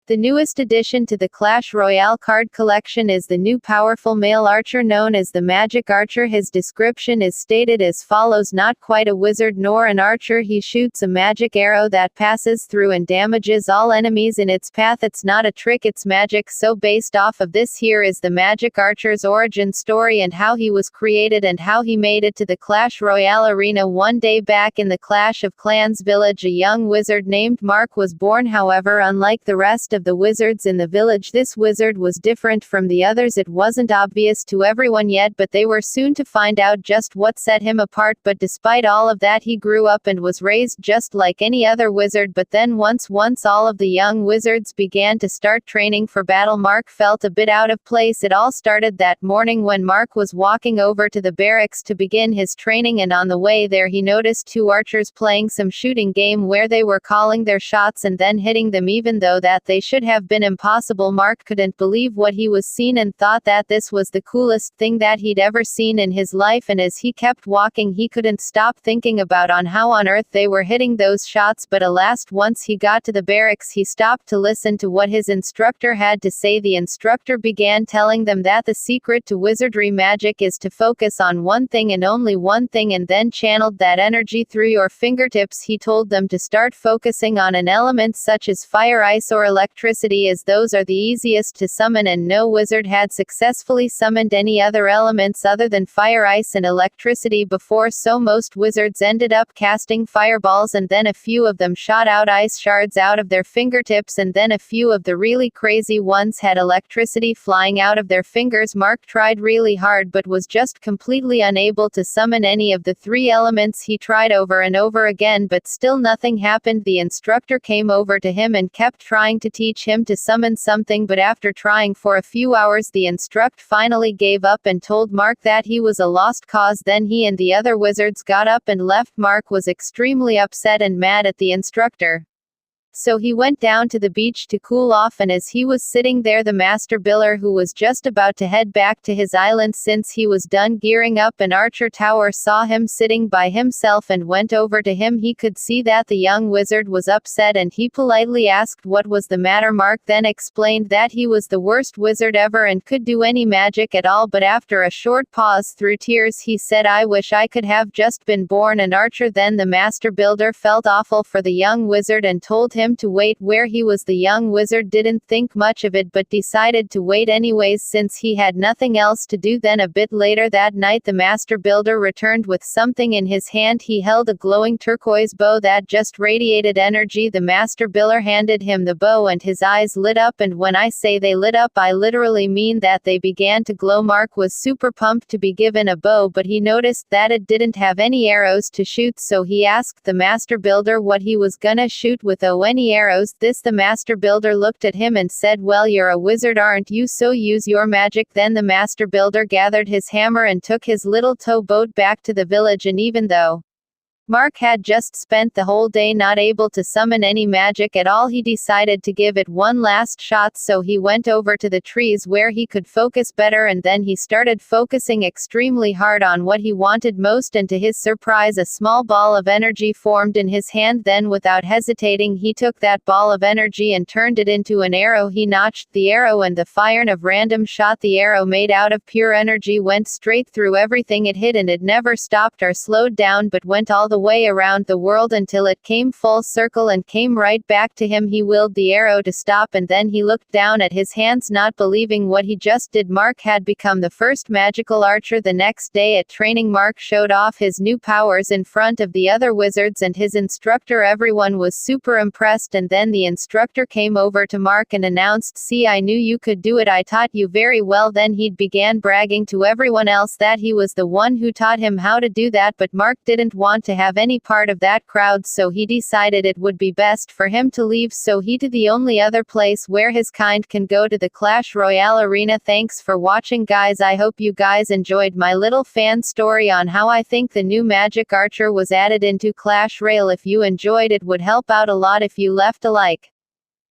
The newest addition to the Clash Royale card collection is the new powerful male archer known as the Magic Archer. His description is stated as follows: not quite a wizard nor an archer, he shoots a magic arrow that passes through and damages all enemies in its path. It's not a trick, it's magic. So based off of this, here is the Magic Archer's origin story and how he was created and how he made it to the Clash Royale arena. One day back in the Clash of Clans village, a young wizard named Mark was born. However, unlike the rest of the wizards in the village, this wizard was different from the others. It wasn't obvious to everyone yet, but they were soon to find out just what set him apart. But despite all of that, he grew up and was raised just like any other wizard. But then once all of the young wizards began to start training for battle, Mark felt a bit out of place. It all started that morning when Mark was walking over to the barracks to begin his training, and on the way there he noticed two archers playing some shooting game where they were calling their shots and then hitting them, even though that they should have been impossible. Mark couldn't believe what he was seeing and thought that this was the coolest thing that he'd ever seen in his life, and as he kept walking he couldn't stop thinking about on how on earth they were hitting those shots. But alas, once he got to the barracks he stopped to listen to what his instructor had to say. The instructor began telling them that the secret to wizardry magic is to focus on one thing and only one thing, and then channeled that energy through your fingertips. He told them to start focusing on an element such as fire, ice or electricity, as those are the easiest to summon, and no wizard had successfully summoned any other elements other than fire, ice and electricity before, so most wizards ended up casting fireballs, and then a few of them shot out ice shards out of their fingertips, and then a few of the really crazy ones had electricity flying out of their fingers. Mark tried really hard but was just completely unable to summon any of the three elements. He tried over and over again but still nothing happened. The instructor came over to him and kept trying to teach him to summon something, but after trying for a few hours the instructor finally gave up and told Mark that he was a lost cause. Then he and the other wizards got up and left. Mark was extremely upset and mad at the instructor. So he went down to the beach to cool off, and as he was sitting there the master builder, who was just about to head back to his island since he was done gearing up an archer tower, saw him sitting by himself and went over to him. He could see that the young wizard was upset and he politely asked what was the matter. Mark then explained that he was the worst wizard ever and could do any magic at all, but after a short pause through tears he said, "I wish I could have just been born an archer." Then the master builder felt awful for the young wizard and told him to wait where he was. The young wizard didn't think much of it but decided to wait anyways since he had nothing else to do. Then a bit later that night the master builder returned with something in his hand. He held a glowing turquoise bow that just radiated energy. The master builder handed him the bow and his eyes lit up, and when I say they lit up I literally mean that they began to glow. Mark was super pumped to be given a bow, but he noticed that it didn't have any arrows to shoot, so he asked the master builder what he was gonna shoot with. "Oh, any arrows?" This the master builder looked at him and said, "Well, you're a wizard, aren't you? So use your magic." Then the master builder gathered his hammer and took his little tow boat back to the village, and even though Mark had just spent the whole day not able to summon any magic at all, he decided to give it one last shot. So he went over to the trees where he could focus better, and then he started focusing extremely hard on what he wanted most, and to his surprise a small ball of energy formed in his hand. Then without hesitating he took that ball of energy and turned it into an arrow. He notched the arrow and the fire of random shot the arrow made out of pure energy went straight through everything it hit, and it never stopped or slowed down but went all the way around the world until it came full circle and came right back to him. He willed the arrow to stop, and then he looked down at his hands, not believing what he just did. Mark had become the first magical archer. The next day at training Mark showed off his new powers in front of the other wizards and his instructor. Everyone was super impressed, and then the instructor came over to Mark and announced, "See, I knew you could do it. I taught you very well." Then he began bragging to everyone else that he was the one who taught him how to do that, but Mark didn't want to have any part of that crowd, so he decided it would be best for him to leave. So he to the only other place where his kind can go, to the Clash Royale arena. Thanks for watching, guys. I hope you guys enjoyed my little fan story on how I think the new Magic Archer was added into Clash Royale. If you enjoyed it, would help out a lot if you left a like.